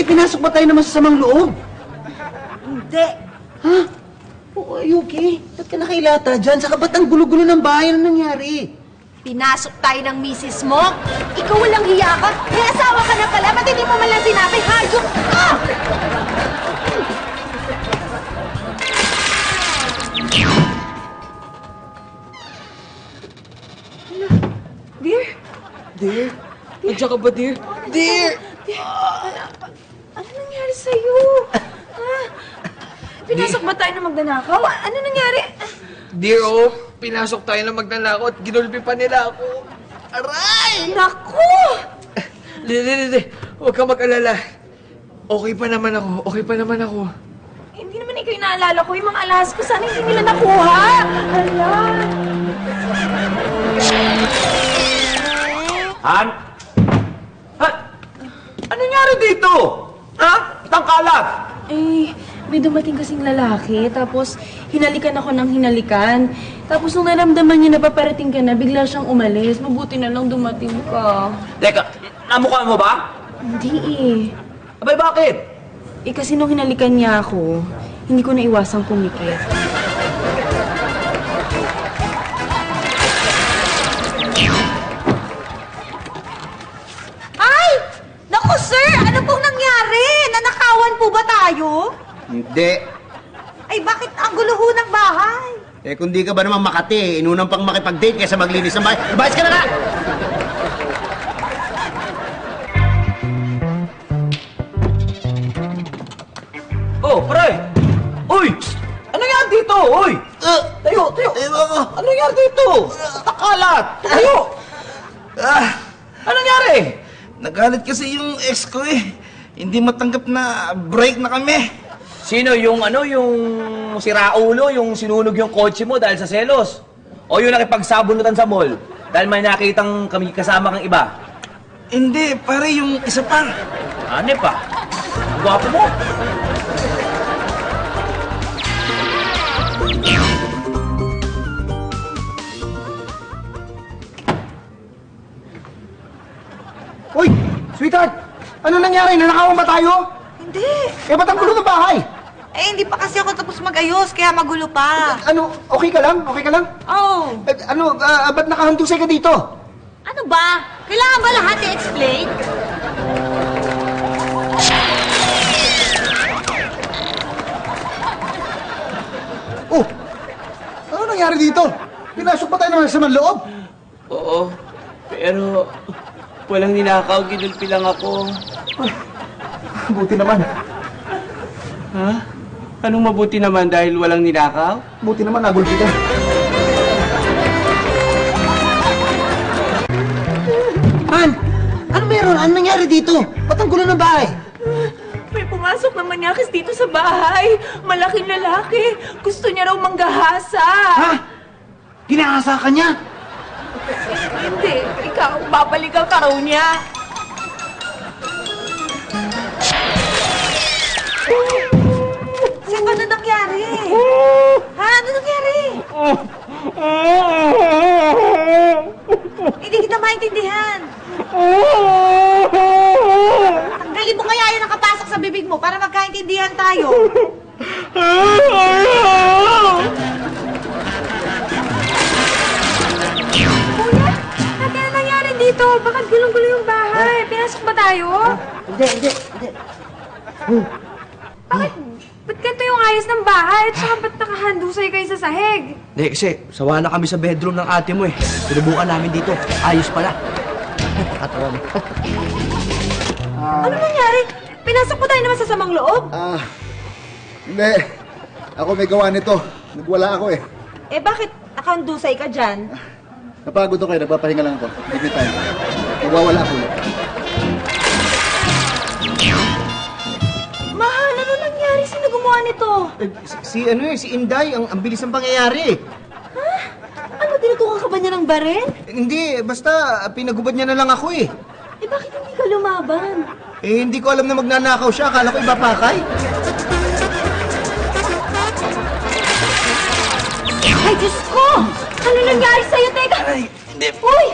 pinasok ba tayo ng masasamang loob? Hindi. Ha? Oo, Yuki. Ba't ka nakailata dyan? Saka ba't ang gulo-gulo ng bahay? Ano nangyari? Pinasok tayo ng misis mo? Ikaw walang hiya ka? May asawa ka na pala? Ba't hindi mo man lang sinabi? Hayop ka! Dear? Dear? Nandiyan ka ba, dear? Dear! Ano nangyari sa'yo? Ha? Pinasok ba tayo ng magnanakaw? Ano nangyari? Dear, oh, pinasok tayo ng magnanakaw at ginulpi pa nila ako. Aray! Naku! Hindi. Huwag kang mag-alala. Okay pa naman ako. Hindi naman ikaw yung naalala ko. Yung mga alahas ko, sana hindi nila nakuha. Hala. Han? Ha? Ano nangyari dito? Ha? Tangkalat? Eh, may dumating kasing lalaki, tapos hinalikan ako ng hinalikan. Tapos nung naramdaman niya na paparating ka na, bigla siyang umalis. Mabuti na lang dumating ka. Teka, namukha mo ba? Hindi eh. Abay, bakit? Eh kasi nung hinalikan niya ako, hindi ko naiwasang pumikit. Ay! Naku, sir! Ano pong nangyari? Nanakawan po ba tayo? Hindi. Ay, bakit ang guluho ng bahay? Eh, kung di ka ba naman Makati, inunang pang makipag-date kaysa maglinis ng bahay. Lumayas ka na nga! Oh, pre! Uy! Ano nangyari dito? Uy! Tayo! Ano nangyari dito? Tangkalat! Tayo! Ano nangyari? Nagalit kasi yung ex ko eh. Hindi matanggap na break na kami. Sino? Yung si Raulo, yung sinunog yung kotse mo dahil sa selos? O yung nakipagsabunutan sa mall dahil may nakitang kami kasama kang iba? Hindi, pare yung isa pa. Ano pa? Ang gwapo mo. Uy! Sweetheart! Ano nangyari? Nanakawan ba tayo? Hindi. Eh, ba't ang gulo ng bahay? Eh, hindi pa kasi ako tapos mag-ayos, kaya magulo pa. Ano, okay ka lang? Okay ka lang? Oh, Ba't nakahandusay ka dito? ano ba? Kailangan ba lahat i-explain? Oh! Ano nangyari dito? Pinasok pa tayo ng masamang loob? Oo, pero walang ninakaw, ginulpi lang ako. Buti naman. Ha? Anong mabuti naman dahil walang ninakaw? Buti naman nagulpi ka. Han! Ano meron? Ano nangyari dito? Ba't ang gulo ng bahay? May pumasok na manyakis dito sa bahay. Malaking lalaki. Gusto niya raw manggahasa. Ha? Ginahasa ka niya? Hindi. Ikaw, babalikan ka raw niya. Saan ano nangyari? Ha? Ano nangyari? Hindi kita maintindihan. Tanggalin mo kaya yung nakapasok sa bibig mo para magkaintindihan tayo. Kuya, ate, ano nangyari dito? Bakit gulong-gulo yung bahay? Pinasok ba tayo? Hindi. Bakit? Ba't ganito yung ayos ng bahay? At saka ba't nakahandusay kayo sa sahig? Hindi, kasi sawa na kami sa bedroom ng ate mo eh. Sinubukan namin dito. Ayos pala. Katawa mo. Ano nangyari? Pinasok mo tayo naman sa samang loob? Hindi. Ako may gawa nito. Nagwala ako eh. Eh bakit nakahandusay ka dyan? Napagod ako eh. Nagpapahinga lang ako. Give me time. Magwawala ako ulit. Mahal, ano nangyari? Sino gumawa nito? Si Inday, ang bilis ng pangyayari. Ano, tinutukan ka ba niya ng baril? Hindi, basta pinagubad niya na lang ako eh. Eh bakit hindi ka lumaban? Eh, hindi ko alam na magnanakaw siya. Akala ko iba pakay. Ay, Diyos ko! Ano nangyari sa'yo? Teka! Aray, hindi. Uy!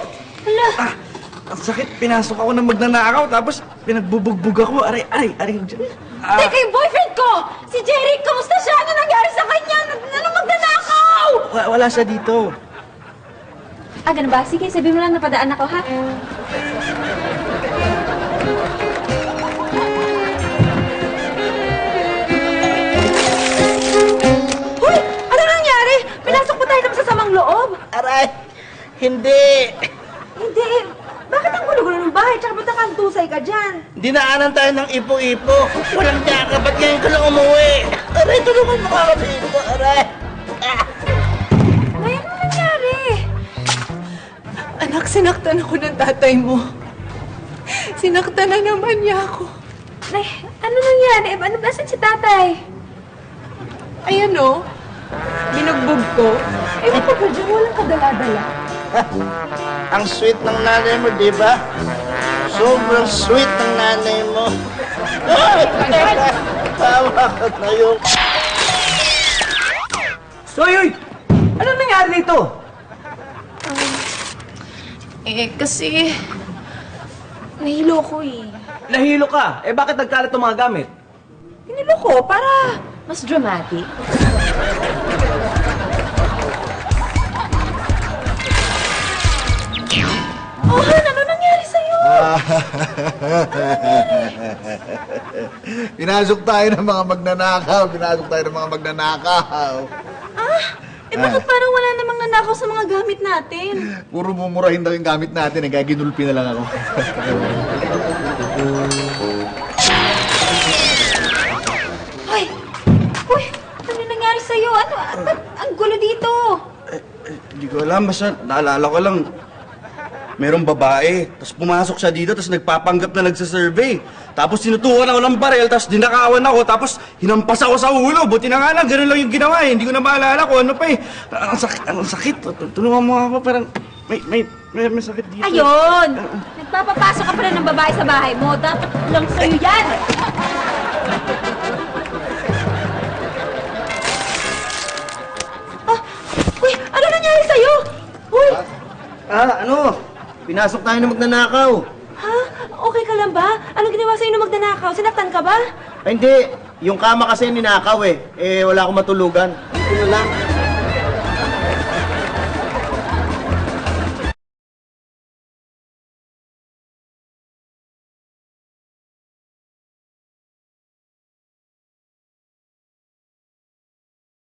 Hala! sakit. Pinasok ako ng magnanakaw, tapos pinagbubugbog ako. Aray. Teka, yung boyfriend ko! Si Jerry, kamusta siya? Ano nangyari sa kanya? Ano magnanakaw? Wala siya dito. Ah, ganun ba? Sige, sabihin mo lang napadaan ako, ha? Hoy! Ano nangyari? Pinasok mo tayo ng masasamang loob? Aray! Hindi! Hindi. Bakit ang gulo-gulo ng bahay? Tsaka ba't nakantusay ka dyan? Dinaanan tayo ng ipo-ipo. Walang daka, ba't ngayon ka lang umuwi? Aray, tulungan mo ka kasi ito, aray! Ay, ano nangyari? Anak, sinaktan ako ng tatay mo. Sinaktan na naman niya ako. Ay, ano nangyari? Ano ba si tatay? Ayan o, binugbog ko. Ewan ko ba dyan? Walang kadala-dala. Ang sweet ng nanay mo, di ba? Sobrang sweet ng nanay mo. Tawa ka na yung... Soy! Ano nangyari dito? Kasi... Nahilo ko eh. Nahilo ka. Bakit nagkalat ng mga gamit? Pinilo ko para mas dramatic. Oh, Han, ano nangyari sa'yo? Pinasok tayo ng mga magnanakaw. Bakit parang wala namang nanakaw sa mga gamit natin? Puro mumurahin daw yung gamit natin, kaya ginulpi na lang ako. Hoy! Uy! Ano nangyari sa'yo? Ba't ang gulo dito? Hindi ko alam, basta naalala ko lang. Merong babae, tapos pumasok siya dito, tapos nagpapanggap na nagsasurvey. Tapos sinutukan ako ng barel, tapos dinakawan ako, tapos hinampas ako sa ulo. Buti na nga lang, ganun lang yung ginawa eh. Hindi ko na maalala kung ano pa eh. Ang sakit. Tulungan mo ako, parang may sakit dito. Ayun! Nagpapapasok ka pala ng babae sa bahay mo. Dapat lang sa'yo yan! Uy! Ano nangyari sa'yo? Uy! Pinasok tayo ng magnanakaw. Ha? Okay ka lang ba? Anong ginawa sa'yo ng magnanakaw? Sinaktan ka ba? Ay, hindi. Yung kama kasi ninakaw eh. Wala akong matulugan. Ito na lang.